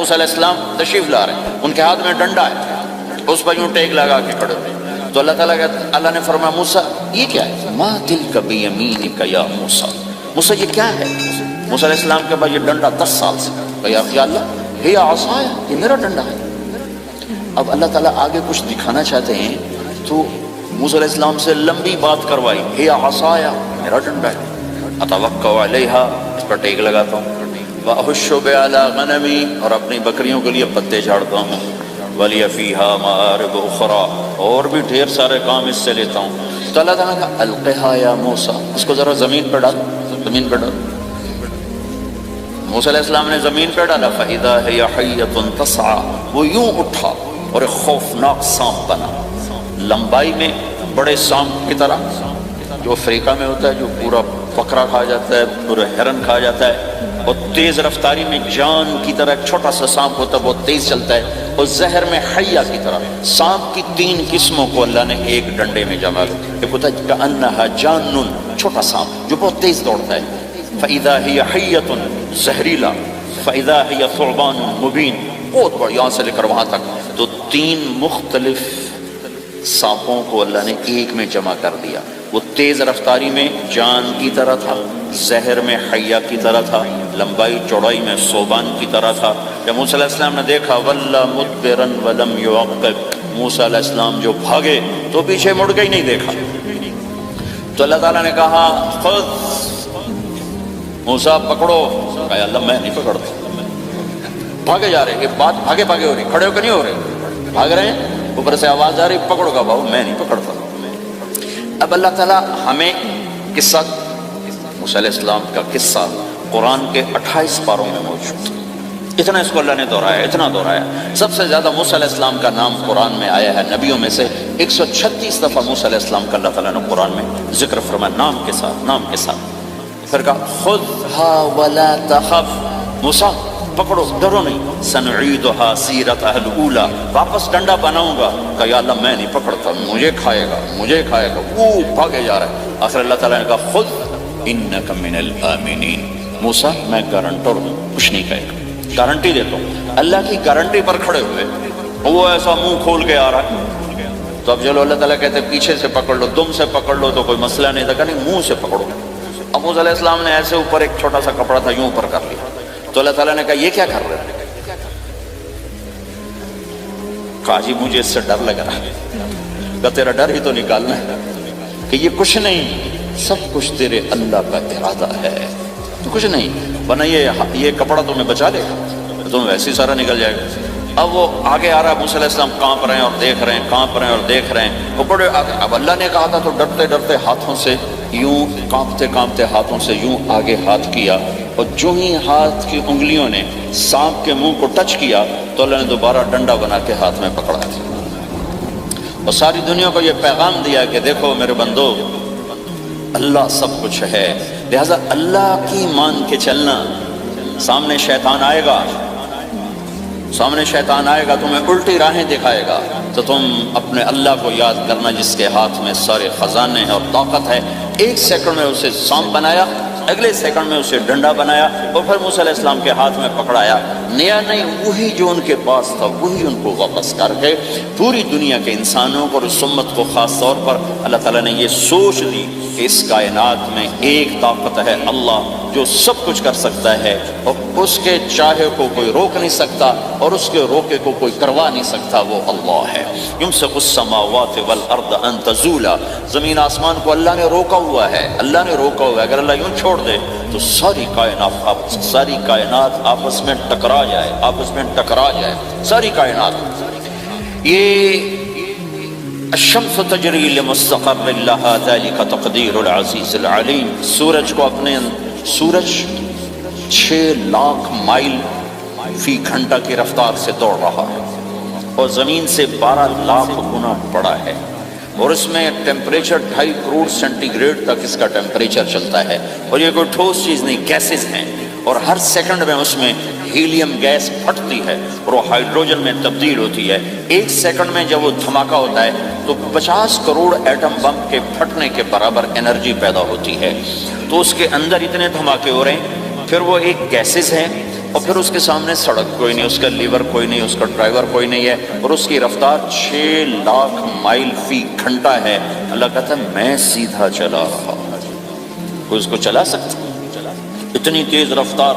موسیٰ علیہ السلام تشریف لا رہے ہیں، ان کے ہاتھ میں ڈنڈا ہے، اس پر یوں ٹیک لگا کے کھڑے ہوئے. تو اللہ نے فرمایا موسیٰ یہ کیا ہے؟ ما تلک بیمینک یا موسیٰ، موسیٰ یہ کیا ہے؟ موسیٰ علیہ السلام کے پاس یہ ڈنڈا 10 سال سے. یا اللہ یہ عصا ہے، یہ میرا ڈنڈا ہے. اب اللہ تعالیٰ آگے کچھ دکھانا چاہتے ہیں تو موسیٰ علیہ السلام سے لمبی بات کروائی. ہے عصایا، میرا ڈنڈا ہے، اتوکل علیہا، اس پر ٹیک لگاتا ہوں، واحش بہا علی غنمی، اور اپنی بکریوں کے لیے پتے جھاڑتا ہوں، ولی فیہا مآرب اخری، اور بھی ڈھیر سارے کام اس سے لیتا ہوں. تو اللہ تعالیٰ نے کہا القھا یا موسیٰ، اس کو ذرا زمین پہ ڈال، زمین پہ ڈال. موسیٰ علیہ السلام نے زمین پہ ڈالا، فَإِذَا هِيَ حَيَّةٌ تَسْعَىٰ، وہ یوں اٹھا اور ایک خوفناک سانپ بنا، لمبائی میں بڑے سانپ کی طرح جو افریقہ میں ہوتا ہے، جو پورا بکرا کھا جاتا ہے، پورا ہرن کھا جاتا ہے، اور تیز رفتاری میں جان کی طرح ایک چھوٹا سا سانپ ہوتا ہے، بہت تیز چلتا ہے، اور زہر میں حیہ کی طرح. سانپ کی 3 قسموں کو اللہ نے ایک ڈنڈے میں جمع کیا. ایک ہوتا ہے کأنہا جان، چھوٹا سانپ جو بہت تیز دوڑتا ہے، فَإِذَا هِيَ حَيَّةٌ زہریلا، فَإِذَا هِيَ ثُعْبَانٌ مُبِينٌ، بہت بڑا، یہاں سے لے کر وہاں تک. تو 3 مختلف سانپوں کو اللہ نے ایک میں جمع کر دیا. وہ تیز رفتاری میں جان کی طرح تھا، زہر میں حیہ کی طرح تھا، لمبائی چوڑائی میں ثعبان کی طرح تھا. جب موسیٰ علیہ السلام نے دیکھا وَلَّا مُدْبِرًا وَلَمْ يُعَقِّبْ، موسیٰ علیہ السلام جو بھاگے تو پیچھے مڑ کے ہی نہیں دیکھا. تو اللہ تعالیٰ نے کہا خذ موسیٰ پکڑو. کہا اللہ میں نہیں پکڑتا. بھاگے جا رہے، یہ بات بھاگے بھاگے ہو رہی، کھڑے ہو کے نہیں ہو رہے، بھاگ رہے ہیں. اوپر سے آواز آ رہی پکڑو. کا بھاؤ میں نہیں پکڑتا. اب اللہ تعالیٰ ہمیں قصہ موسیٰ علیہ السلام کا قصہ قرآن کے 28 پاروں میں موجود ہے. اتنا اس کو اللہ نے دہرایا، اتنا دہرایا. سب سے زیادہ موسیٰ علیہ السلام کا نام قرآن میں آیا ہے نبیوں میں سے. 136 دفعہ موسیٰ علیہ السلام کا اللہ تعالیٰ نے قرآن میں ذکر فرمایا، نام کے ساتھ، نام کے ساتھ. پھر کہا خذھا ولا تخف، موسیٰ پکڑو، ڈرو نہیں. سنعیدھا سیرتھا الاولی، واپس ڈنڈا بناؤں گا. کہا یا اللہ میں نہیں پکڑتا، مجھے کھائے گا، مجھے کھائے گا. وہ بھاگے جا رہا ہے. آخر اللہ تعالیٰ نے کہا خذ انک من الآمنین، موسیٰ میں گارنٹر ہوں، کچھ نہیں کہے گا، گارنٹی دیتا ہوں. اللہ کی گارنٹی پر کھڑے ہوئے وہ ایسا منہ کھول کے آ رہا ہے. تو اب چلو اللہ تعالیٰ کہتے پیچھے سے پکڑ لو، دم سے پکڑ لو تو کوئی مسئلہ نہیں تھا. کہ نہیں، منہ سے پکڑو. اب موسیٰ علیہ السلام نے ایسے اوپر ایک چھوٹا سا کپڑا تھا، یوں اوپر کر لیا. تو اللہ تعالیٰ نے کہا یہ کیا کر رہے ہیں؟ کہا جی مجھے اس سے ڈر لگ رہا ہے. کہ تیرا ڈر ہی تو نکالنا ہے، کہ یہ کچھ نہیں، سب کچھ تیرے اللہ کا ارادہ ہے. تو کچھ نہیں، ورنہ یہ کپڑا تمہیں بچا لے گا، تمہیں ویسے ہی سارا نکل جائے گا. اب وہ آگے آ رہا ہے، موسیٰ علیہ السلام کانپ رہے ہیں اور دیکھ رہے ہیں، کانپ رہے ہیں اور دیکھ رہے ہیں. وہ بڑے آگے. اب اللہ نے کہا تھا تو ڈرتے ڈرتے ہاتھوں سے یوں، کانپتے کانپتے ہاتھوں سے یوں آگے ہاتھ کیا، اور جو ہی ہاتھ کی انگلیوں نے سانپ کے منہ کو ٹچ کیا تو اللہ نے دوبارہ ڈنڈا بنا کے ہاتھ میں پکڑا تھا. اور ساری دنیا کو یہ پیغام دیا کہ دیکھو میرے بندو، اللہ سب کچھ ہے، لہذا اللہ کی مان کے چلنا. سامنے شیطان آئے گا، سامنے شیطان آئے گا، تمہیں الٹی راہیں دکھائے گا، تو تم اپنے اللہ کو یاد کرنا جس کے ہاتھ میں سارے خزانے ہیں اور طاقت ہے. 1 سیکنڈ میں اسے سانپ بنایا، اگلے سیکنڈ میں اسے ڈنڈا بنایا، اور پھر موسیٰ علیہ السلام کے ہاتھ میں پکڑایا. نیا نہیں، وہی جو ان کے پاس تھا وہی ان کو واپس کر کے پوری دنیا کے انسانوں کو اور اس امت کو خاص طور پر اللہ تعالیٰ نے یہ سوچ دی کہ اس کائنات میں ایک طاقت ہے، اللہ، جو سب کچھ کر سکتا ہے، اور اس کے چاہے کو کوئی روک نہیں سکتا اور اس کے روکے کو کوئی کروا نہیں سکتا، وہ اللہ ہے. یمسک السماوات والارض ان تزولا، زمین آسمان کو اللہ نے روکا ہوا ہے، اللہ نے روکا ہوا ہے. اگر اللہ یوں چھوڑ دے تو ساری کائنات آپس میں ٹکرا جائے، آپس میں ٹکرا جائے ساری کائنات. یہ الشمس تجری لمستقر لها ذلك تقدیر العزیز العلیم. سورج 6 لاکھ مائل فی گھنٹہ کی رفتار سے دوڑ رہا ہے اور زمین سے 12 لاکھ گنا بڑا ہے، اور اس میں ٹیمپریچر 2.5 کروڑ سینٹی گریڈ تک اس کا ٹیمپریچر چلتا ہے. اور یہ کوئی ٹھوس چیز نہیں، گیسز ہیں، اور ہر سیکنڈ میں اس میں ہیلیم گیس پھٹتی ہے اور وہ ہائیڈروجن میں تبدیل ہوتی ہے. 1 سیکنڈ میں جب وہ دھماکہ ہوتا ہے تو 50 کروڑ ایٹم بم کے پھٹنے کے برابر انرجی پیدا ہوتی ہے. تو اس کے اندر اتنے دھماکے ہو رہے ہیں. پھر وہ ایک گیسز ہیں اور پھر اس کے سامنے سڑک کوئی نہیں، اس کا لیور کوئی نہیں، اس کا ڈرائیور کوئی نہیں ہے، اور اس کی رفتار 6 لاکھ مائل فی گھنٹہ ہے۔ اللہ کہتا ہے میں سیدھا چلا رہا، کوئی اس کو چلا سکتا؟ اتنی تیز رفتار۔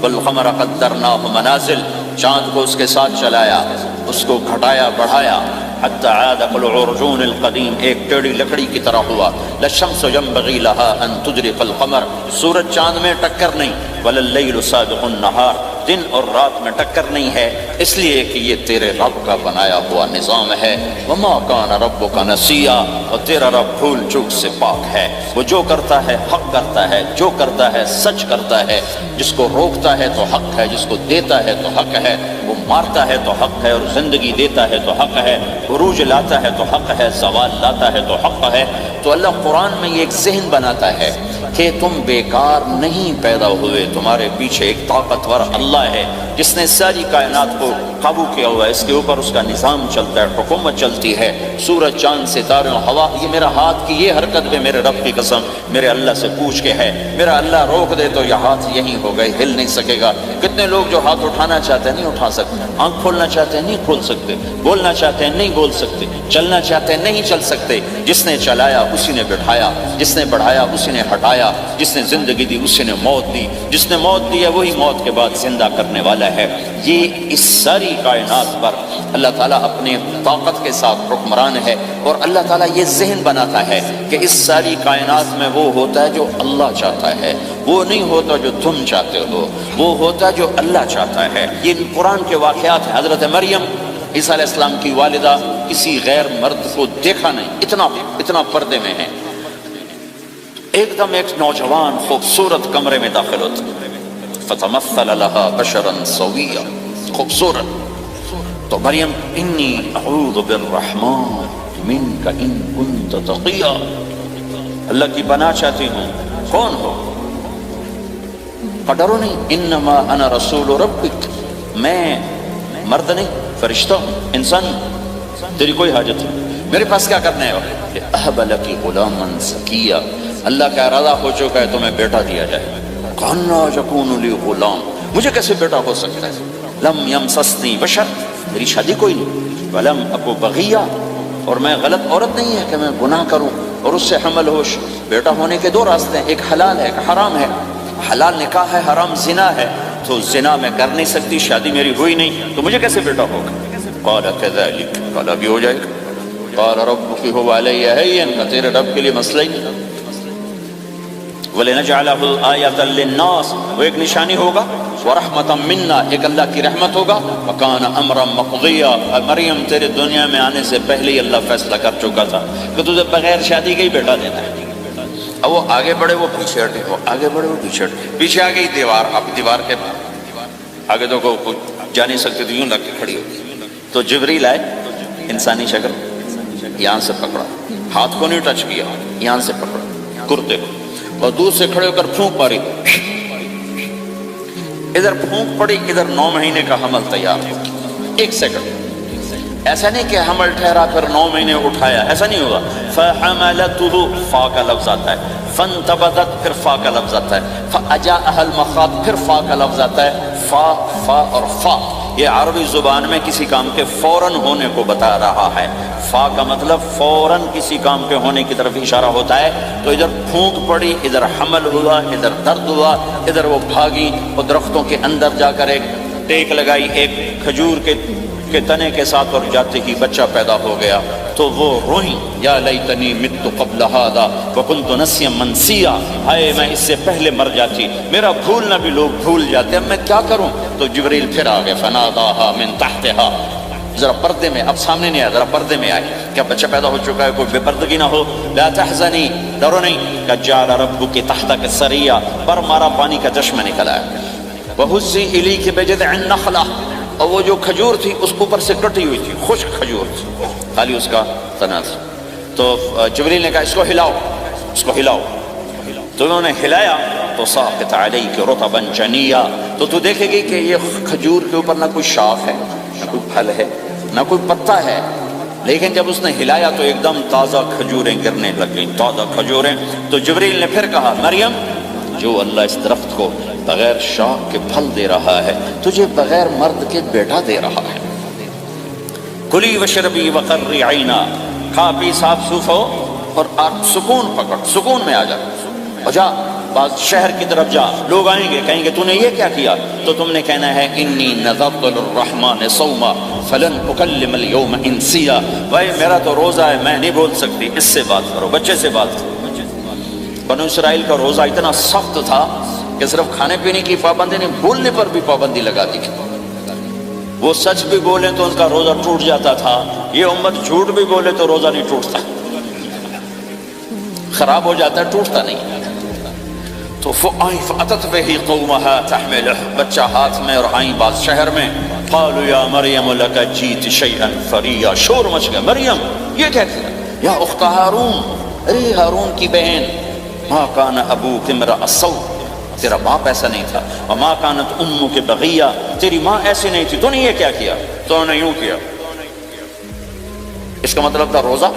والقمر قدرناہ منازل، چاند کو اس کے ساتھ چلایا، اس کو گھٹایا بڑھایا، حتی عاد کالعرجون القدیم، ایک ٹیڑھی لکڑی کی طرح ہوا۔ للشمس ينبغي لها ان تدرك القمر، سورج چاند میں ٹکر نہیں، ولا اللیل سابق النہار، دن اور رات میں ٹکر نہیں ہے، اس لیے کہ یہ تیرے رب کا بنایا ہوا نظام ہے۔ وما کان ربک نسیا، اور تیرا رب بھول چوک سے پاک ہے، وہ جو کرتا ہے حق کرتا ہے، جو کرتا ہے سچ کرتا ہے، جس کو روکتا ہے تو حق ہے، جس کو دیتا ہے تو حق ہے، وہ مارتا ہے تو حق ہے، اور زندگی دیتا ہے تو حق ہے، عروج لاتا ہے تو حق ہے، زوال لاتا ہے تو حق ہے۔ تو اللہ قرآن میں یہ ایک ذہن بناتا ہے کہ تم بیکار نہیں پیدا ہوئے، تمہارے پیچھے ایک طاقتور اللہ ہے جس نے ساری کائنات کو قابو کیا ہوا ہے، اس کے اوپر اس کا نظام چلتا ہے، حکومت چلتی ہے، سورج چاند ستارے ہوا، یہ میرا ہاتھ کی یہ حرکت بھی میرے رب کی قسم میرے اللہ سے پوچھ کے ہے، میرا اللہ روک دے تو یہ ہاتھ یہیں ہو گئے، ہل نہیں سکے گا۔ کتنے لوگ جو ہاتھ اٹھانا چاہتے ہیں نہیں اٹھا سکتے، آنکھ کھولنا چاہتے ہیں نہیں کھول سکتے، بولنا چاہتے ہیں نہیں بول سکتے، چلنا چاہتے ہیں نہیں چل سکتے۔ جس نے چلایا اسی نے بٹھایا، جس نے بڑھایا اسی نے ہٹایا، جس نے زندگی دی اسی نے موت دی، جس نے موت دی ہے وہی موت کے بعد زندہ کرنے والا ہے۔ یہ اس ساری کائنات پر اللہ تعالیٰ اپنے طاقت کے ساتھ حکمران ہے، اور اللہ تعالیٰ یہ ذہن بناتا ہے کہ اس ساری کائنات میں وہ ہوتا ہے جو اللہ چاہتا ہے، وہ نہیں ہوتا جو تم چاہتے ہو، وہ ہوتا ہے جو اللہ چاہتا ہے۔ یہ قرآن کے واقعات ہیں۔ حضرت مریم عیسیٰ علیہ السلام کی والدہ کسی غیر مرد کو دیکھا نہیں، اتنا پردے میں ہے، ایک دم ایک نوجوان خوبصورت کمرے میں داخل ہوتا، فتمثل لها بشرا سویا، خوبصورت۔ تو مریم انی اعوذ بالرحمن منک ان کنت تقیا، اللہ کی پناہ چاہتی ہوں، کون ہو؟ ڈرو نہیں، انما انا رسول ربک، میں مرد نہیں فرشتہ ہوں، انسان ہوں، تیری کوئی حاجت نہیں، میرے پاس کیا کرنا ہے؟ اہب لک غلاما زکیا، اللہ کا ارادہ ہو چکا ہے تمہیں بیٹا دیا جائے۔ کانا یکون لی غلام، مجھے کیسے بیٹا ہو سکتا ہے؟ لم یمسسنی بشر، میری شادی کوئی نہیں، ولم اکو بغیہ، اور میں غلط عورت نہیں ہے کہ میں گناہ کروں اور اس سے حمل ہوش۔ بیٹا ہونے کے 2 راستے ہیں، ایک حلال ہے ایک حرام ہے، حلال نکاح ہے، حرام زنا ہے، تو زنا میں کر نہیں سکتی، شادی میری ہوئی نہیں، تو مجھے کیسے بیٹا ہوگا؟ قال کذلک، قال ابھی ہو جائے گا، قال ربک هو علی هین، تیرے رب کے لیے مسئلہ ہی نہیں۔ وَلِنَجْعَلَهُ آیَةً لِلنَّاسِ، وہ ایک نشانی ہوگا، وَرَحْمَةً مِنَّا، ایک اللہ کی رحمت ہوگا، وَكَانَ أَمْرًا مَقْضِيًّا، مریم تیرے دنیا میں آنے سے پہلے ہی اللہ فیصلہ کر چکا تھا کہ تجھے بغیر شادی کے ہی بیٹا دینا ہے۔ اب وہ آگے بڑھے وہ پیچھے ہٹے، وہ آگے بڑھے وہ پیچھے ہٹے، پیچھے آ گئی دیوار، اب دیوار کے آگے تو کوئی جا نہیں سکتی تھی، یوں لگ کے کھڑی ہوگی، تو جبریل آئے، انسانی شکل، یہاں سے پکڑا، ہاتھ کو نہیں ٹچ کیا، یہاں سے پکڑا کرتے کو، اور دور سے کھڑے ہو کر پھونک ماری، ادھر پھونک پڑی، ادھر 9 مہینے کا حمل تیار ہو، 1 سیکنڈ، ایسا نہیں کہ حمل ٹھہرا پھر 9 مہینے اٹھایا، ایسا نہیں ہوگا۔ فَحَمَلَتُهُ، فا کا لفظ آتا ہے، فَانْتَبَذَتْ، پھر فا کا لفظ آتا ہے، فَأَجَاءَهَا الْمَخَاضُ، پھر فا کا لفظ آتا ہے، فا اور فا، یہ عربی زبان میں کسی کام کے فوراً ہونے کو بتا رہا ہے۔ فا کا مطلب فوراً کسی کام کے ہونے کی طرف اشارہ ہوتا ہے، تو ادھر پھونک پڑی، ادھر حمل ہوا، ادھر درد ہوا، ادھر وہ بھاگی اور درختوں کے اندر جا کر ایک ٹیک لگائی ایک کھجور کے تنے کے ساتھ، اور جاتے ہی بچہ پیدا ہو گیا، تو وہ روئیں، یا لیتنی مت قبل ھذا وکنت نسیا منسیا، ہائے میں اس سے پہلے مر جاتی، میرا بھولنا بھی لوگ بھول جاتے، اب میں کیا کروں؟ تو جبریل پھر آ گئے، فناداھا من تحتھا، ذرا پردے میں، اب سامنے نہیں آیا، ذرا پردے میں آئے، کیا بچہ پیدا ہو چکا ہے، کوئی بے پردگی نہ ہو، لا تحزنی، ڈرو نہیں، قد جعل ربک تحتک سریا، پر مارا پانی کا چشمہ نکل آیا، وہزی الیک بجذع النخلہ، اور وہ جو کھجور تھی اس اوپر سے کٹی ہوئی تھی، خشک کھجور تھی، خالی اس کا تنا تھا، تو جبریل نے کہا اس کو ہلاؤ، اس کو ہلاؤ، تو انہوں نے ہلایا، تو ساقط علیک رطبا جنیا، تو تو دیکھے گی کہ یہ کھجور کے اوپر نہ کوئی شاخ ہے، نہ کوئی پھل ہے، نہ کوئی پتا ہے، لیکن جب اس نے ہلایا تو ایک دم تازہ کھجوریں گرنے لگ گئیں، تازہ کھجوریں۔ تو جبریل نے پھر کہا مریم، جو اللہ اس درخت کو بغیر شاخ کے پھل دے رہا ہے، تجھے بغیر مرد کے بیٹا دے رہا ہے۔ کلی وشربی وقرری عینا، کھا پی صاف سوف ہو اور سکون پکڑ، سکون میں آ جا، اور جا بعض شہر کی طرف جا، لوگ آئیں گے کہیں گے تو نے یہ کیا کیا، تو تم نے کہنا ہے انی نذرت للرحمن صوما فلن اکلم اليوم انسیا، بھائی میرا تو روزہ ہے، میں نہیں بول سکتی، اس سے بات کرو، بچے سے بات کرو۔ بنو اسرائیل کا روزہ اتنا سخت تھا کہ صرف کھانے پینے کی پابندی نہیں، بولنے پر بھی پابندی لگا دی، وہ سچ بھی بولیں تو ان کا روزہ ٹوٹ جاتا تھا، یہ امت جھوٹ بھی بولے تو روزہ نہیں ٹوٹتا، خراب ہو جاتا ہے، ٹوٹتا نہیں۔ تو فأتت به قومها تحمله، بچہ ہاتھ میں اور آئیں بعض شہر میں، قالوا یا مریم لک جیت شیئا فریا، شور مچ گیا، مریم یہ کیا کیا، یا اخت ہارون، ارے ہارون کی بہن، ما کان ابوک امرأ سوء، تیرا باپ ایسا نہیں تھا، وما کانت امک بغیہ، تیری ماں ایسی نہیں تھی، تو نے یہ کیا کیا، تو نے یوں کیا۔ اس کا مطلب تھا روزہ،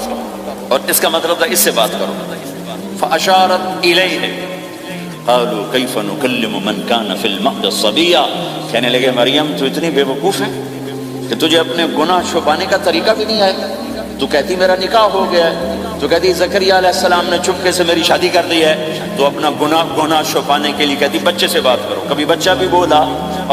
اور اس کا مطلب تھا اس سے بات کرو۔ فاشارت الیہ قالوا کیف نکلم من کان فی المہد صبیا، کہنے لگے مریم تو اتنی بے وقوف ہے کہ تجھے اپنے گناہ چھپانے کا طریقہ بھی نہیں آئے، تو کہتی میرا نکاح ہو گیا ہے، تو کہتی زکریا علیہ السلام نے چپکے سے میری شادی کر دی ہے، تو اپنا گناہ چھپانے کے لیے کہتی بچے سے بات کرو۔ کبھی بچہ بھی بولا،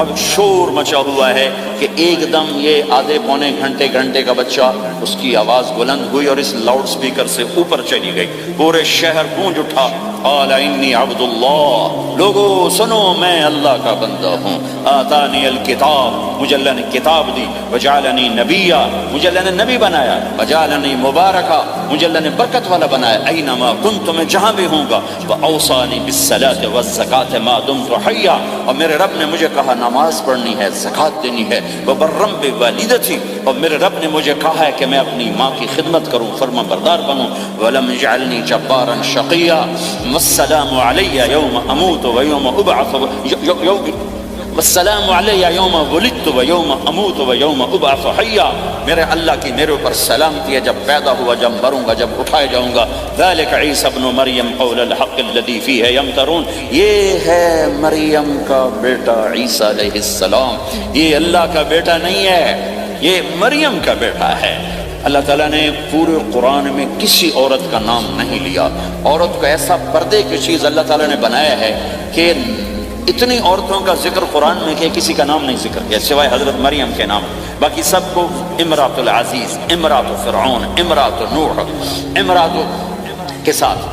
اب شور مچا ہوا ہے کہ ایک دم یہ آدھے پونے گھنٹے کا بچہ، اس کی آواز بلند ہوئی اور اس لاؤڈ سپیکر سے اوپر چلی گئی، پورے شہر گونج اٹھا، قال انی عبد اللہ، لوگو سنو میں اللہ کا بندہ ہوں، آتانی الکتاب، مجھے اللہ نے کتاب دی، وجعلنی نبیا، مجھے اللہ نے نبی بنایا، وجعلنی مبارکا، مجھے اللہ نے برکت والا بنایا، اینما کنت، میں جہاں بھی ہوں گا، واوصانی بالصلاۃ والزکاۃ ما دمت حیا، اور میرے رب نے مجھے کہا نماز پڑھنی ہے، زکات دینی ہے، وبرم بوالدتی، اور میرے رب نے مجھے کہا ہے کہ میں اپنی ماں کی خدمت کروں، فرما بردار بنوں، ولم یجعلنی جبارا شقیا، والسلام علی یوم اموت ویوم ابعث، والسلام علی یوم ولدت ویوم اموت ویوم ابعث حیا، میرے اللہ کی میرے اوپر سلامتی ہے جب پیدا ہوا، جب مروں گا، جب اٹھائے جاؤں گا۔ ذلک عیسی ابن مریم قول الحق الذی فیہ یمترون، یہ ہے مریم کا بیٹا عیسیٰ علیہ السلام، یہ اللہ کا بیٹا نہیں ہے، یہ مریم کا بیٹا ہے۔ اللہ تعالیٰ نے پورے قرآن میں کسی عورت کا نام نہیں لیا، عورت کو ایسا پردے کی چیز اللہ تعالیٰ نے بنایا ہے کہ اتنی عورتوں کا ذکر قرآن میں کہ کسی کا نام نہیں ذکر کیا سوائے حضرت مریم کے نام، باقی سب کو امرات العزیز، امرات فرعون، امرات نوح، امرات کے ساتھ،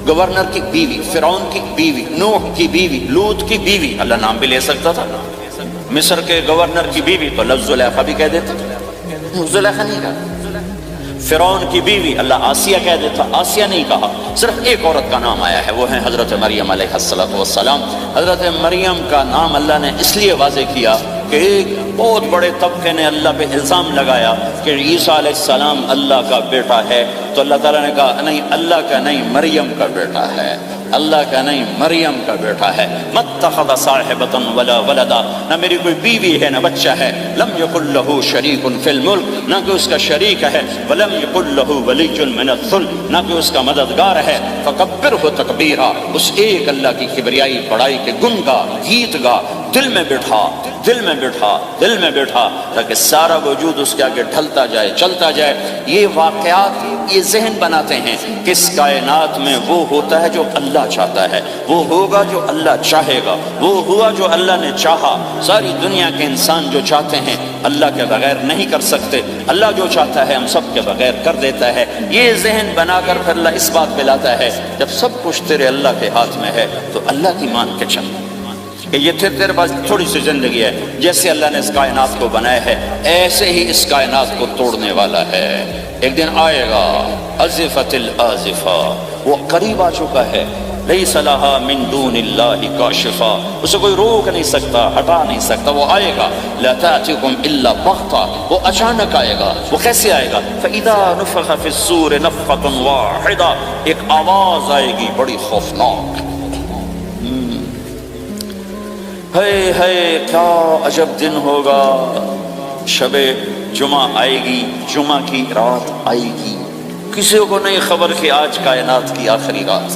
گورنر کی بیوی، فرعون کی بیوی، نوح کی بیوی، لوط کی بیوی، اللہ نام بھی لے سکتا تھا، مصر کے گورنر کی بیوی تو لفظ زلیخا بھی کہہ دیتے، زلیخا نہیں کہا، فرعون کی بیوی اللہ آسیہ کہہ دیتا، آسیہ نہیں کہا، صرف ایک عورت کا نام آیا ہے، وہ ہے حضرت مریم علیہ السلام۔ حضرت مریم کا نام اللہ نے اس لیے واضح کیا کہ ایک بہت بڑے طبقے نے اللہ پہ الزام لگایا کہ عیسیٰ علیہ السلام اللہ کا بیٹا ہے، تو اللہ تعالیٰ نے کہا نہیں، اللہ کا نہیں، مریم کا بیٹا ہے، اللہ کا نہیں، مریم کا بیٹا ہے۔ متخذ صاحبۃ ولا ولدا، نہ میری کوئی بیوی ہے نہ بچہ ہے، لم یکن لہ شریک فی الملک، نہ کہ اس کا شریک ہے، ولم یکن لہ ولی من الذل، نہ کہ اس کا مددگار ہے، فکبرہ تکبیرا، اس ایک اللہ کی کبریائی بڑائی کے گن گا، گیت گا، دل میں بٹھا، دل میں بٹھا، دل میں بٹھا، تاکہ سارا وجود اس کے آگے ڈھلتا جائے، چلتا جائے۔ یہ واقعات یہ ذہن بناتے ہیں کہ اس کائنات میں وہ ہوتا ہے جو اللہ چاہتا ہے، وہ ہوگا جو اللہ چاہے گا، وہ ہوا جو اللہ نے چاہا۔ ساری دنیا کے انسان جو چاہتے ہیں اللہ کے بغیر نہیں کر سکتے، اللہ جو چاہتا ہے ہم سب کے بغیر کر دیتا ہے۔ یہ ذہن بنا کر پھر اللہ اس بات پہ لاتا ہے جب سب کچھ تیرے اللہ کے ہاتھ میں ہے تو اللہ کی مان کے چل کہ یہ تیرے پاس تھوڑی سی زندگی ہے، جیسے اللہ نے اس کائنات کو بنایا ہے ایسے ہی اس کائنات کو توڑنے والا ہے۔ ایک دن آئے گا، ازفت الازفہ، وہ قریب آ چکا ہے، لیس لہا من دون اللہ کاشفہ، اسے کوئی روک نہیں سکتا، ہٹا نہیں سکتا، وہ آئے گا۔ لا تأتیکم الا بغتہ، وہ اچانک آئے گا۔ وہ کیسے آئے گا؟ فإذا نفخ فی الصور نفخۃ واحدہ، ایک آواز آئے گی بڑی خوفناک، ہے کیا عجب دن ہوگا، شب جمعہ آئے گی، جمعہ کی رات آئے گی، کسی کو نہیں خبر کہ آج کائنات کی آخری رات،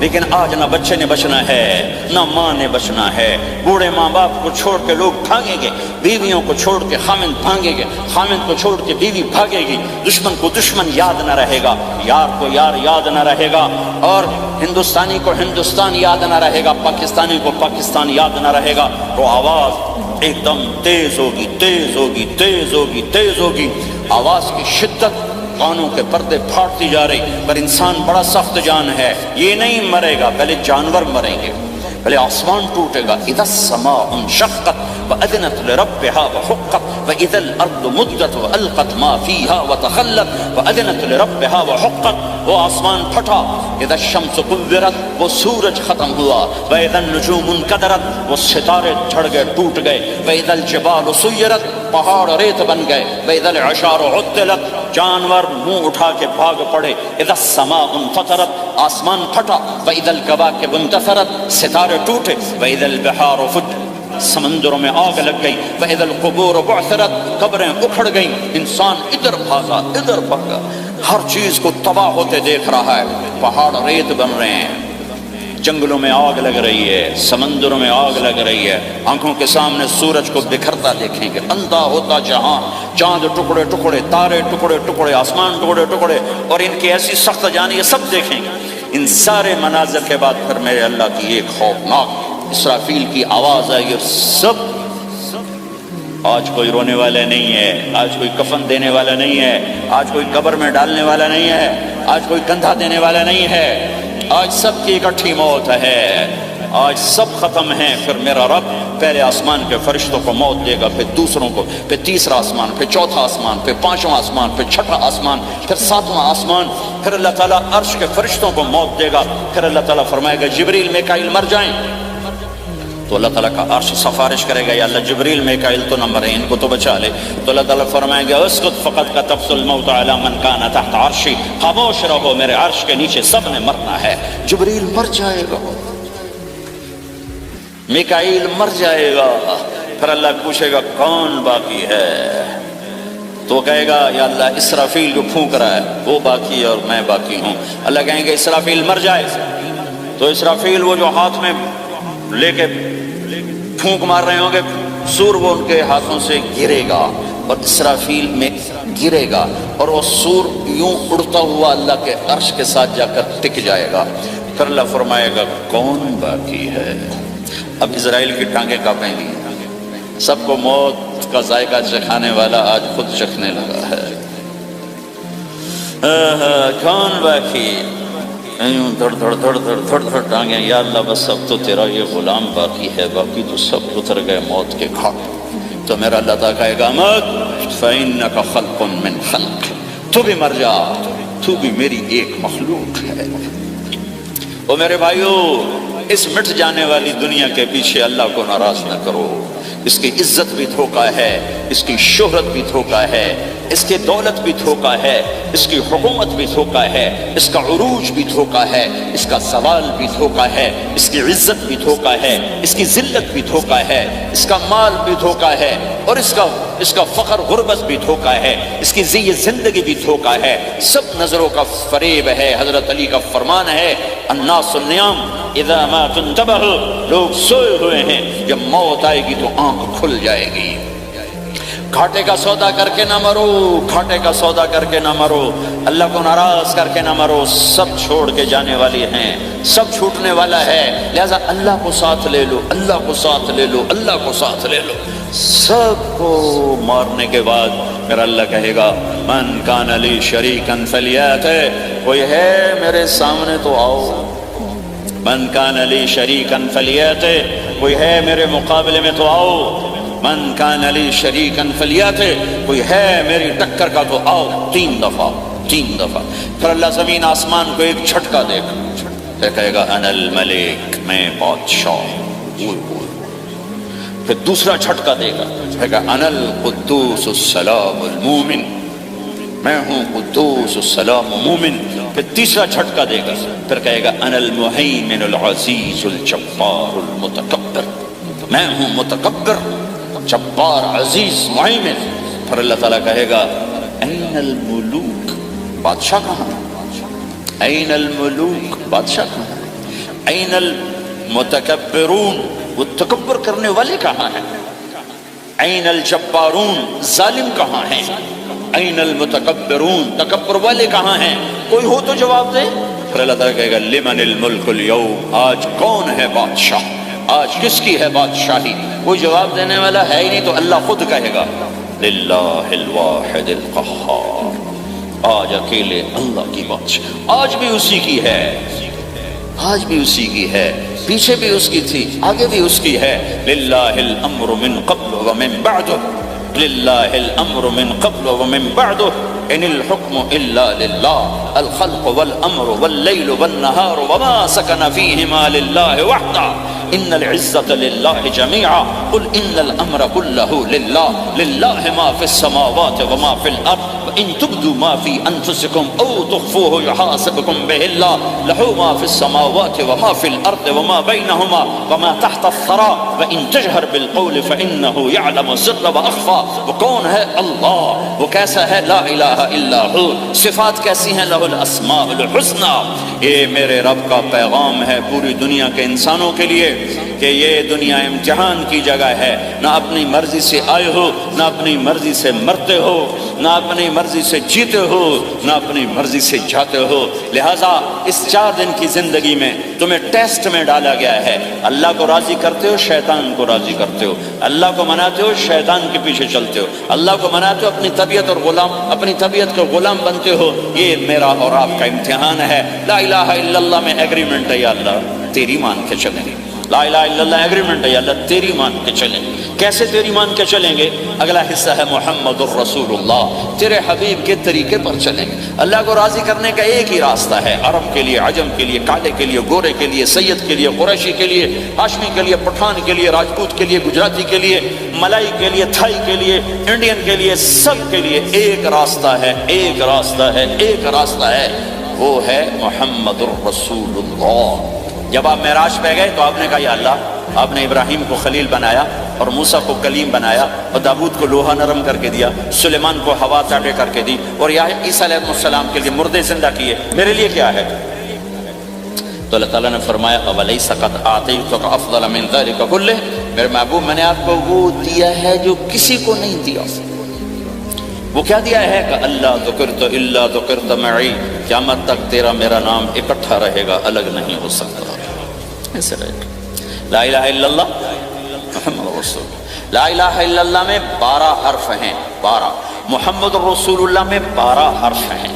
لیکن آج نہ بچے نے بچنا ہے نہ ماں نے بچنا ہے۔ بوڑھے ماں باپ کو چھوڑ کے لوگ بھاگیں گے، بیویوں کو چھوڑ کے خامند بھاگیں گے، خامند کو چھوڑ کے بیوی بھاگے گی، دشمن کو دشمن یاد نہ رہے گا، یار کو یار یاد نہ رہے گا، اور ہندوستانی کو ہندوستان یاد نہ رہے گا، پاکستانی کو پاکستان یاد نہ رہے گا۔ تو آواز ایک دم تیز ہوگی، تیز ہوگی، تیز ہوگی، تیز ہوگی، آواز کی شدت کانوں کے پردے پھاڑتی جا رہی۔ پر انسان بڑا سخت جان ہے، یہ نہیں مرے گا، پہلے جانور مریں گے، پہلے آسمان ٹوٹے گا۔ اذا السماء انشقت وأذنت لربها وحقت وإذا الأرض مدت وألقت ما فيها وتخلت وأذنت لربها وحقت، وہ آسمان پھٹا۔ اذا الشمس كورت، وہ سورج ختم ہوا۔ وإذا النجوم انكدرت، وہ ستارے جھڑ گئے، ٹوٹ گئے۔ وإذا الجبال سيرت، پہاڑ ریت بن گئے۔ وإذا العشار عطلت، جانور منہ اٹھا کے بھاگ پڑے۔ اذا السماء انفطرت، آسمان پھٹا۔ وإذا الكواكب انتثرت، ستارے ٹوٹے۔ وإذا البحار فجرت، سمندروں میں آگ لگ گئی۔ وإذا القبور بعثرت، قبریں اکھڑ گئیں۔ انسان ادھر بھاگا ادھر بھاگا، ہر چیز کو تباہ ہوتے دیکھ رہا ہے۔ پہاڑ ریت بن رہے ہیں، جنگلوں میں آگ لگ رہی ہے، سمندروں میں آگ لگ رہی ہے۔ آنکھوں کے سامنے سورج کو بکھرتا دیکھیں گے، اندھا ہوتا جہاں، چاند ٹکڑے ٹکڑے، تارے ٹکڑے ٹکڑے، آسمان ٹکڑے ٹکڑے، اور ان کی ایسی سخت جانی، یہ سب دیکھیں گے۔ ان سارے مناظر کے بعد پھر میرے اللہ کی ایک خوفناک اسرافیل کی آواز آئے گی، اور سب۔ آج کوئی رونے والا نہیں ہے، آج کوئی کفن دینے والا نہیں ہے، آج کوئی قبر میں ڈالنے والا نہیں ہے، آج کوئی کندھا دینے والا نہیں ہے، آج سب کی اکٹھی موت ہے، آج سب ختم ہیں۔ پھر میرا رب پہلے آسمان کے فرشتوں کو موت دے گا، پھر دوسروں کو، پھر تیسرا آسمان، پھر چوتھا آسمان، پھر پانچواں آسمان، پھر چھٹا آسمان، پھر ساتواں آسمان، پھر اللہ تعالیٰ عرش کے فرشتوں کو موت دے گا۔ پھر اللہ تعالیٰ فرمائے گا جبریل میکائیل مر جائیں، تو اللہ تعالیٰ کا عرش سفارش کرے گا، یا اللہ جبریل میکائیل تو نہ مرے، ان کو تو بچا لے۔ تو اللہ تعالیٰ فرمائیں گے اسکت فقط کتبت الموت علی من کان تحت عرشی، خاموش رہو، میرے عرش کے نیچے سب نے مرنا ہے۔ جبریل مر جائے گا، میکائیل مر جائے گا، پھر اللہ پوچھے گا کون باقی ہے؟ تو کہے گا یا اللہ اسرافیل جو پھونک رہا ہے وہ باقی ہے اور میں باقی ہوں۔ اللہ کہیں گے اسرافیل مر جائے، تو اسرافیل وہ جو ہاتھ میں لے کے پھونک مار رہے ہوں گے، سور وہ ان کے ہاتھوں سے گرے گا اور اسرافیل میں گرے گا، اور وہ سور یوں اڑتا ہوا اللہ کے عرش کے ساتھ جا کر ٹک جائے گا۔ پھر اللہ فرمائے گا کون باقی ہے؟ اب اسرائیل کی ٹانگیں کانپیں گی، سب کو موت کا ذائقہ چکھانے والا آج خود چکھنے لگا ہے۔ کون باقی؟ دھڑ دھڑ دھڑ دھڑ دھڑ دھڑ ٹانگیں، یا اللہ بس اب تو تیرا یہ غلام باقی ہے، باقی تو سب اتر گئے موت کے گھاٹ۔ تو میرا اللہ تعالیٰ کہے گا مت فإنک خلق من خلق، تو بھی مر جا، تو بھی میری ایک مخلوق ہے۔ اور میرے بھائیو، اس مٹ جانے والی دنیا کے پیچھے اللہ کو ناراض نہ کرو۔ اس کی عزت بھی دھوکہ ہے، اس کی شہرت بھی دھوکہ ہے، اس کی دولت بھی دھوکہ ہے، اس کی حکومت بھی دھوکہ ہے، اس کا عروج بھی دھوکہ ہے، اس کا زوال بھی دھوکہ ہے، اس کی عزت بھی دھوکہ ہے، اس کی ذلت بھی دھوکہ ہے، اس کا مال بھی دھوکہ ہے، اور اس کا فقر غربت بھی دھوکہ ہے، اس کی زندگی بھی دھوکہ ہے، سب نظروں کا فریب ہے۔ حضرت علی کا فرمان ہے الناس النیام اذا ما تنتبہ، لوگ سوئے ہوئے ہیں، جب موت آئے گی تو آنکھ کھل جائے گی۔ گھاٹے کا سودا کر کے نہ مرو، گھاٹے کا سودا کر کے نہ مرو، اللہ کو ناراض کر کے نہ مرو، سب چھوڑ کے جانے والی ہیں، سب چھوٹنے والا ہے، لہذا اللہ کو ساتھ لے لو، اللہ کو ساتھ لے لو، اللہ کو ساتھ لے لو۔ سب کو مارنے کے بعد میرا اللہ کہے گا من کان لی شریکا فلیات، کوئی ہے میرے سامنے تو آؤ، من کان لی شریکا فلیات، کوئی ہے میرے مقابلے میں تو آؤ، من کان لی شریکا فلیات، کوئی ہے میری ٹکر کا تو آؤ، تین دفعہ۔ پھر اللہ زمین آسمان کو ایک جھٹکا دے گا، پھر کہے گا انا الملک، میں بادشاہ۔ پھر دوسرا جھٹکا دے گا، کہے گا انا القدوس السلام المومن، میں ہوں قدوس السلام مومن۔ پھر تیسرا جھٹکا دے گا، پھر کہے گا انا المہیمن العزیز الجبار المتکبر، میں ہوں متکبر، جبار، عزیز، مہیمن۔ پھر اللہ تعالیٰ کہے گا این الملوک، بادشاہ کہاں؟ این الملوک، بادشاہ کہاں؟ این المتکبرون، وہ تکبر کرنے والے کہاں ہیں؟ این الجبارون، ظالم کہاں ہیں؟ این المتکبرون، تکبر والے کہاں ہیں؟ کوئی ہو تو جواب دے۔ پھر اللہ تعالیٰ کہے گا لمن الملک اليوم، آج کون ہے بادشاہ، آج کس کی ہے بادشاہی؟ کوئی جواب دینے والا ہے ہی نہیں، تو اللہ خود کہے گا للہ الواحد القہار، آج اکیلے اللہ کی بادشاہ، آج بھی اسی کی ہے، آج بھی اسی کی ہے، پیچھے بھی اس کی تھی، آگے بھی اس کی ہے۔ للہ الامر من قبل ومن بعد، للہ الامر من قبل ومن بعد، ان الحکم الا للہ، الخلق والامر واللیل والنہار وما سکن فیہما للہ وحدہ، ان العزة للہ جميعا، قل ان الامر كله للہ، للہ ما فی السماوات وما فی الارض، وان تبدوا ما فی انفسکم او تخفوه يحاسبکم به اللہ، لہ ما فی السماوات وما فی الارض وما بینہما وما تحت الثرى، وان تجہر بالقول فانه يعلم السر واخفى۔ وہ کون ہے؟ اللہ۔ وہ کیسا ہے؟ لا الہ الا ہو۔ صفات کیسی ہیں؟ لہ الاسماء الحسنى۔ یہ میرے رب کا پیغام ہے پوری دنیا کے انسانوں کے لیے کہ یہ دنیا امتحان کی جگہ ہے، نہ اپنی مرضی سے آئے ہو، نہ اپنی مرضی سے مرتے ہو، نہ اپنی مرضی سے جیتے ہو، نہ اپنی مرضی سے جاتے ہو۔ لہٰذا اس 4 دن کی زندگی میں تمہیں ٹیسٹ میں ڈالا گیا ہے۔ اللہ کو راضی کرتے ہو، شیطان کو راضی کرتے ہو، اللہ کو مناتے ہو، شیطان کے پیچھے چلتے ہو، اللہ کو مناتے ہو، اپنی طبیعت اور غلام، اپنی طبیعت کے غلام بنتے ہو۔ یہ میرا اور آپ کا امتحان ہے۔ لا الہ الا اللہ میں ایگریمنٹ ہے، یا اللہ تیری مان کے چلیں گے۔ لا الہ الا اللہ ایگریمنٹ ہے، یا اللہ تیری مان کے چلیں گے۔ کیسے تیری مان کے چلیں گے؟ اگلا حصہ ہے محمد الرسول اللہ، تیرے حبیب کے طریقے پر چلیں گے۔ اللہ کو راضی کرنے کا ایک ہی راستہ ہے، عرب کے لیے، عجم کے لیے، کالے کے لیے، گورے کے لیے، سید کے لیے، قریشی کے لیے، ہاشمی کے لیے، پٹھان کے لیے، راجپوت کے لیے، گجراتی کے لیے، ملائی کے لیے، تھائی کے لیے، انڈین کے لیے، سب کے لیے ایک راستہ ہے، ایک راستہ ہے، ایک راستہ ہے، وہ ہے محمد الرسول اللہ۔ جب آپ معراج پہ گئے تو آپ نے کہا یا اللہ، آپ نے ابراہیم کو خلیل بنایا اور موسیٰ کو کلیم بنایا اور داؤد کو لوہا نرم کر کے دیا، سلیمان کو ہوا تابع کر کے دی، اور عیسیٰ علیہ السلام کے لیے مردے زندہ کیے، میرے لیے کیا ہے؟ تو اللہ تعالیٰ نے فرمایا اولیس قد اعطیتک افضل من ذلک کلہ، میرے محبوب میں نے آپ کو وہ دیا ہے جو کسی کو نہیں دیا۔ وہ کیا دیا ہے کہ اللہ ذکرت الا ذکرت معی، قیامت تک تیرا میرا نام اکٹھا رہے گا، الگ نہیں ہو سکتا، ایسے رہے گا۔ لا الہ الا اللہ محمد رسول اللہ۔ لا الہ الا اللہ میں 12 حرف ہیں، 12۔ محمد رسول اللہ میں 12 حرف ہیں۔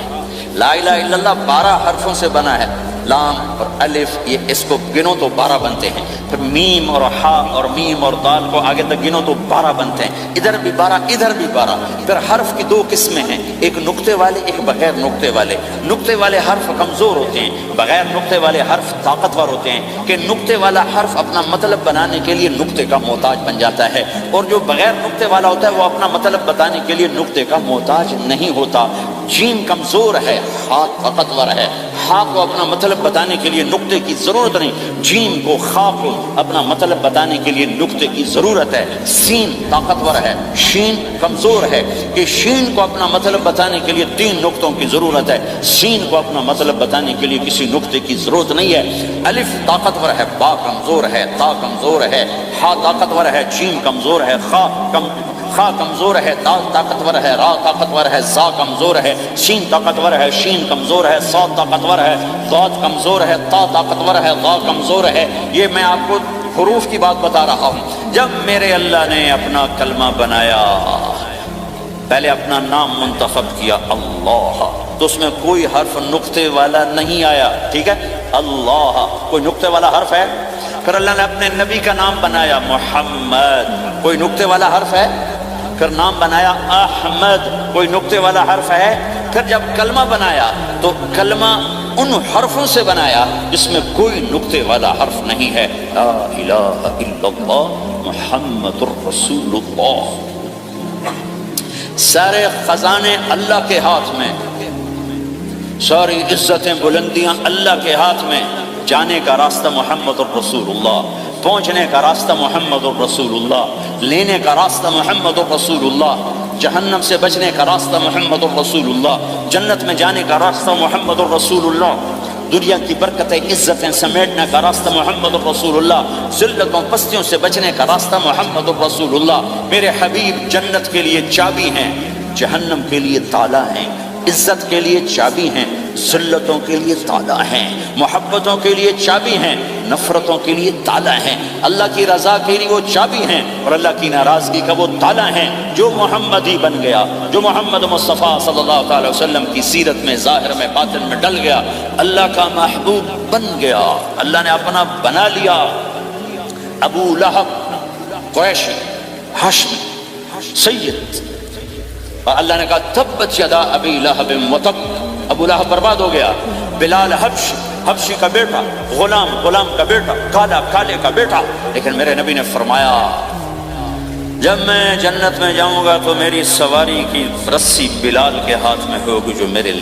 لا الہ الا اللہ 12 حرفوں سے بنا ہے، لام اور الف، یہ اس کو گنو تو 12 بنتے ہیں، پھر میم اور ہا اور میم اور دال کو آگے تک گنو تو 12 بنتے ہیں، ادھر بھی 12 ادھر بھی 12۔ پھر حرف کی 2 قسمیں ہیں، ایک نقطے والے، ایک بغیر نقطے والے۔ نقطے والے حرف کمزور ہوتے ہیں، بغیر نقطے والے حرف طاقتور ہوتے ہیں، کہ نقطے والا حرف اپنا مطلب بنانے کے لیے نقطے کا محتاج بن جاتا ہے، اور جو بغیر نقطے والا ہوتا ہے وہ اپنا مطلب بتانے کے لیے نقطے کا محتاج نہیں ہوتا۔ جیم کمزور ہے، ہا طاقتور ہے، ہا کو اپنا مطلب بتانے کے لیے نقطے کی ضرورت نہیں، جیم کو، خا کو اپنا مطلب بتانے کے لیے نقطے کی ضرورت ہے۔ سین طاقتور ہے، شین کمزور ہے، کہ شین کو اپنا مطلب بتانے کے لیے 3 نقطوں کی ضرورت ہے، سین کو اپنا مطلب بتانے کے لیے کسی نقطے کی ضرورت نہیں ہے۔ الف طاقتور ہے، با کمزور ہے، تا کمزور ہے، ہا طاقتور ہے، جیم کمزور ہے، خا کمزور ہے، دال طاقتور ہے، را طاقتور ہے، زا کمزور ہے، شین طاقتور ہے، شین کمزور ہے، صاد طاقتور ہے، ضاد کمزور ہے، تا طاقتور ہے، ضا کمزور ہے۔ یہ میں آپ کو حروف کی بات بتا رہا ہوں۔ جب میرے اللہ نے اپنا کلمہ بنایا، پہلے اپنا نام منتخب کیا اللہ، تو اس میں کوئی حرف نقطے والا نہیں آیا، ٹھیک ہے؟ اللہ کوئی نقطے والا حرف ہے؟ پھر اللہ نے اپنے نبی کا نام بنایا محمد، کوئی نقطے والا حرف ہے؟ پھر نام بنایا احمد، کوئی نقطے والا حرف ہے؟ پھر جب کلمہ بنایا تو کلمہ ان حرفوں سے بنایا جس میں کوئی نقطے والا حرف نہیں ہے۔ لا الہ الا اللہ محمد الرسول اللہ۔ سارے خزانے اللہ کے ہاتھ میں، ساری عزتیں بلندیاں اللہ کے ہاتھ میں، جانے کا راستہ محمد الرسول اللہ، پہنچنے کا راستہ محمد الرسول اللہ، لینے کا راستہ محمد الرسول اللہ، جہنم سے بچنے کا راستہ محمد الرسول اللہ، جنت میں جانے کا راستہ محمد الرسول اللہ، دنیا کی برکتیں عزتیں سمیٹنے کا راستہ محمد الرسول اللہ، ذلتوں پستیوں سے بچنے کا راستہ محمد الرسول اللہ۔ میرے حبیب جنت کے لیے چابی ہیں، جہنم کے لیے تالا ہیں، عزت کے لیے چابی ہیں، ذلتوں کے لیے تالا ہیں، محبتوں کے لیے چابی ہیں، نفرتوں کے لیے تالا ہیں، اللہ کی رضا کے لیے وہ چابی ہیں، اور اللہ کی ناراضگی کا وہ تالا ہیں۔ جو محمدی بن گیا، جو محمد مصطفیٰ صلی اللہ تعالی وسلم کی سیرت میں، ظاہر میں، باطن میں ڈل گیا، اللہ کا محبوب بن گیا، اللہ نے اپنا بنا لیا۔ ابو لہب قریشی ہاشمی سید، اور اللہ نے کہا تبت یدا ابی لہب وتب، ابو لہب برباد ہو گیا۔ بلال حبشی کا بیٹا، غلام کا بیٹا، کالا کالے کا بیٹا، لیکن میرے نبی نے فرمایا جب میں جنت میں جاؤں گا تو میری سواری کی رسی بلال کے ہاتھ میں ہوگی، جو میرے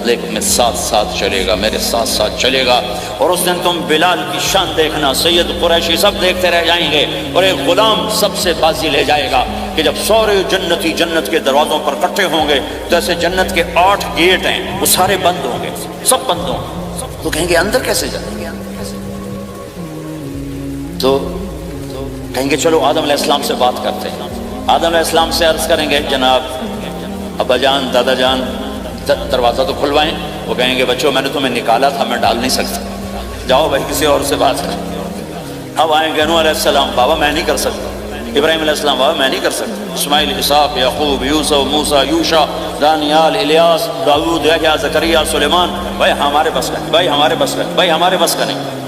لیگ میں ساتھ ساتھ چلے گا، میرے ساتھ ساتھ چلے گا، اور اس دن تم بلال کی شان دیکھنا، سید قریشی سب دیکھتے رہ جائیں گے، اور ایک غلام سب سے بازی لے جائے گا کہ جب سارے جنتی جنت کے دروازوں پر اکٹھے ہوں گے تو ایسے جنت کے 8 گیٹ ہیں، وہ سارے بند ہوں گے، سب بند ہوں گے، تو کہیں گے اندر کیسے جائیں گے؟ تو کہیں گے چلو آدم علیہ السلام سے بات کرتے ہیں، آدم علیہ السلام سے عرض کریں گے جناب ابا جان، دادا جان، دروازہ تو کھلوائیں۔ وہ کہیں گے بچوں میں نے تمہیں نکالا تھا، میں ڈال نہیں سکتا، جاؤ بھائی کسی اور سے بات کریں۔ اب آئیں گے نوح علیہ السلام، بابا میں نہیں کر سکتا، ابراہیم علیہ السلام، بابا میں نہیں کر سکتا، اسماعیل، اسحاق، یعقوب، یوسف، موسیٰ، یوشع، دانیال، الیاس، داؤد، یحییٰ، زکریا، سلیمان، بھائی ہمارے بس کا نہیں، بھائی ہمارے بس کا نہیں، بھائی ہمارے بس کا نہیں۔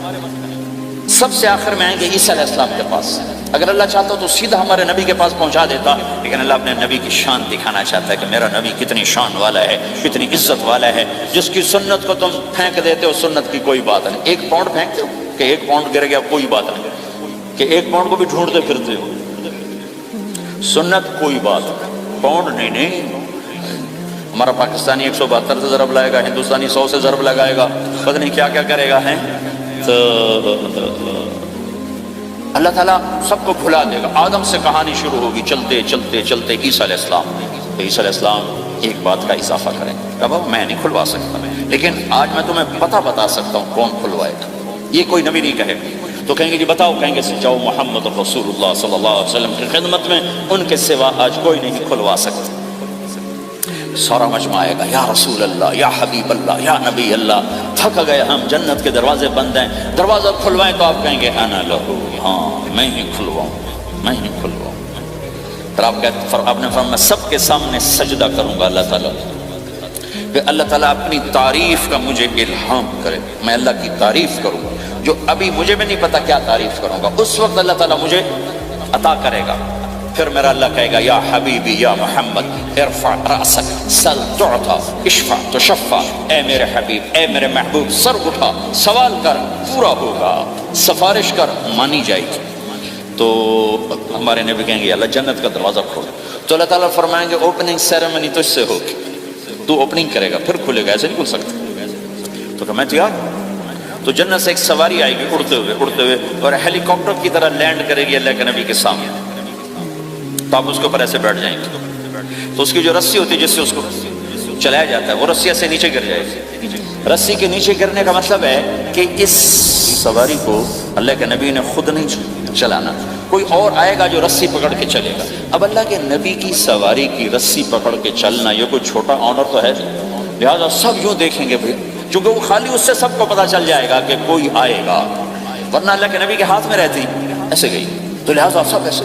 سب سے آخر میں آئیں گے عیسیٰ علیہ السلام کے پاس۔ اگر اللہ چاہتا تو سیدھا ہمارے نبی کے پاس پہنچا دیتا، لیکن اللہ اپنے نبی کی شان دکھانا چاہتا ہے کہ میرا نبی کتنی شان والا ہے، کتنی عزت والا ہے، جس کی سنت کو تم پھینک دیتے ہو، سنت کی کوئی بات نہیں۔ 1 پاؤنڈ پھینکتے ہو کہ 1 پاؤنڈ گر گیا، کوئی بات نہیں، کہ 1 پاؤنڈ کو بھی ڈھونڈتے پھرتے ہو، سنت کوئی بات نہیں، پاؤنڈ نہیں۔ ہمارا پاکستانی 172 سے ضرب لائے گا، ہندوستانی 100 سے ضرب لگائے گا، پتہ نہیں کیا کیا کرے گا، ہے تو اللہ تعالیٰ سب کو بھلا دے گا۔ آدم سے کہانی شروع ہوگی، چلتے چلتے چلتے عیسیٰ علیہ السلام، عیسیٰ علیہ السلام ایک بات کا اضافہ کریں گے، اب میں نہیں کھلوا سکتا، لیکن آج میں تمہیں پتہ بتا سکتا ہوں کون کھلوائے گا، یہ کوئی نبی نہیں کہے گا۔ تو کہیں گے جی بتاؤ، کہیں گے جاؤ محمد رسول اللہ صلی اللہ علیہ وسلم کی خدمت میں، ان کے سوا آج کوئی نہیں کھلوا سکتا۔ سارا مجمع آئے گا، یا رسول اللہ، یا حبیب اللہ، یا نبی اللہ، تھک گئے ہم، جنت کے دروازے بند ہیں، دروازہ کھلوائیں، تو آپ کہیں گے انا لہو، ہاں میں ہی کھلواؤں، میں ہی کھلواؤں۔ پھر آپ نے فرمایا میں سب کے سامنے سجدہ کروں گا اللہ تعالیٰ، کہ اللہ تعالیٰ اپنی تعریف کا مجھے الہام کرے، میں اللہ کی تعریف کروں، جو ابھی مجھے بھی نہیں پتا کیا تعریف کروں گا، اس وقت اللہ تعالیٰ مجھے عطا کرے گا۔ پھر میرا اللہ کہے گا یا حبیبی یا محمد ارفع رأسک سل تعطا اشفع تشفع، اے میرے حبیب، اے میرے محبوب، سر اٹھا، سوال کر، پورا ہوگا، سفارش کر، مانی جائے گی۔ تو ہمارے نبی کہیں گے اللہ جنت کا دروازہ کھول، تو اللہ تعالیٰ فرمائیں گے اوپننگ سیریمنی تجھ سے ہوگی، تو اوپننگ کرے گا، پھر کھلے گا، ایسے نہیں کھل سکتا۔ تو کہ میں تیار ہوں۔ تو جنت سے ایک سواری آئے گی اڑتے ہوئے، اور ہیلی کاپٹر کی طرح لینڈ کرے گی اللہ کے نبی کے سامنے، تو آپ اس کے اوپر ایسے بیٹھ جائیں گے، تو اس کی جو رسی ہوتی ہے جس سے اس کو چلایا جاتا ہے، وہ رسی ایسے نیچے گر جائے گی۔ رسی کے نیچے گرنے کا مطلب ہے کہ اس سواری کو اللہ کے نبی نے خود نہیں چلانا، کوئی اور آئے گا جو رسی پکڑ کے چلے گا۔ اب اللہ کے نبی کی سواری کی رسی پکڑ کے چلنا یہ کوئی چھوٹا آنر تو ہے نہیں، لہٰذا سب یوں دیکھیں گے بھائی، چونکہ وہ خالی اس سے سب کو پتہ چل جائے گا کہ کوئی آئے گا، ورنہ اللہ کے نبی کے ہاتھ میں رہتی ایسے گئی، تو لہٰذا سب ایسے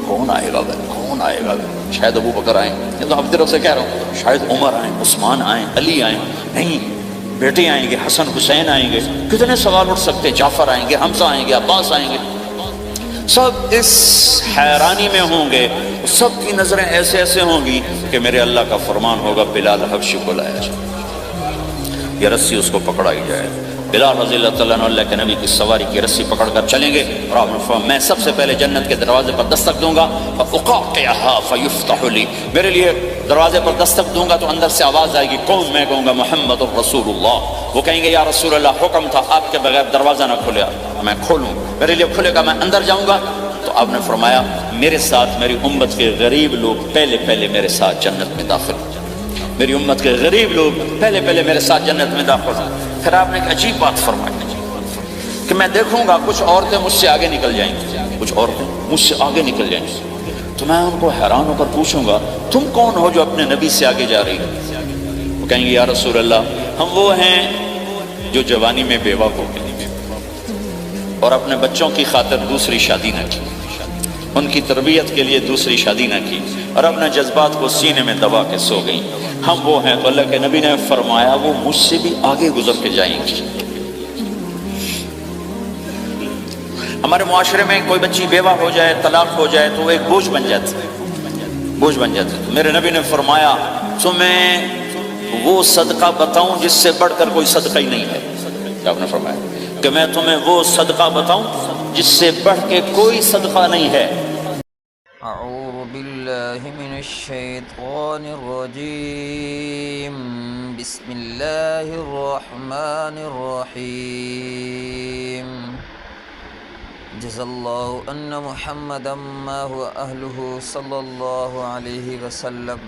کون آئے گا بھائی، کون آئے گا بھائی؟ شاید ابو بکر آئیں، یہ تو اپنی طرف سے کہہ رہا ہوں، شاید عمر آئیں، عثمان آئیں، علی آئیں، نہیں بیٹے آئیں گے، حسن حسین آئیں گے، کتنے سوال اٹھ سکتے، جعفر آئیں گے، حمزہ آئیں گے، عباس آئیں گے، سب اس حیرانی میں ہوں گے، سب کی نظریں ایسے ایسے ہوں گی کہ میرے اللہ کا فرمان ہوگا بلال حبشی کو لایا جائے، یہ رسی اس کو پکڑائی جائے۔ بلال رضی اللہ تعالیٰ عنہ اللہ کے نبی کی سواری کی رسی پکڑ کر چلیں گے، اور آپ نے فرمایا میں سب سے پہلے جنت کے دروازے پر دستک دوں گا، فَأُقَاطِعَهَا فَيُفْتَحُ لِي، میرے لیے دروازے پر دستک دوں گا تو اندر سے آواز آئے گی، کون؟ میں کہوں گا محمد الرسول اللہ۔ وہ کہیں گے یا رسول اللہ حکم تھا آپ کے بغیر دروازہ نہ کھلے، میں کھولوں، میرے لیے کھلے گا، میں اندر جاؤں گا۔ تو آپ نے فرمایا میرے ساتھ میری امت کے غریب لوگ پہلے میرے ساتھ جنت میں داخل ہو جائیں، میری امت کے غریب لوگ پہلے پہلے میرے ساتھ جنت میں داخل ہوں۔ پھر آپ نے ایک عجیب بات فرمائی کہ میں دیکھوں گا کچھ عورتیں مجھ سے آگے نکل جائیں گی، کچھ عورتیں مجھ سے آگے نکل جائیں گی، تو میں ان کو حیران ہو کر پوچھوں گا تم کون ہو جو اپنے نبی سے آگے جا رہی ہو؟ وہ کہیں گے یا رسول اللہ ہم وہ ہیں جو جوانی میں بیوہ ہو گئے اور اپنے بچوں کی خاطر دوسری شادی نہ کی، ان کی تربیت کے لیے دوسری شادی نہ کی، اور اپنے جذبات کو سینے میں دبا کے سو گئیں، ہم وہ ہیں۔ تو اللہ کے نبی نے فرمایا وہ مجھ سے بھی آگے گزر کے جائیں گی۔ ہمارے معاشرے میں کوئی بچی بیوہ ہو جائے، طلاق ہو جائے تو وہ ایک بوجھ بن جاتی، بوجھ بن جاتی۔ تو میرے نبی نے فرمایا تمہیں وہ صدقہ بتاؤں جس سے بڑھ کر کوئی صدقہ ہی نہیں ہے۔ کیا آپ نے فرمایا کہ میں تمہیں وہ صدقہ بتاؤں جس سے بڑھ کے کوئی صدقہ نہیں ہے۔ اعوذ باللہ من الشیطان الرجیم، بسم اللہ الرحمن الرحیم، جزا اللہ ان محمدا ما هو اہلہ صلی اللہ علیہ وسلم۔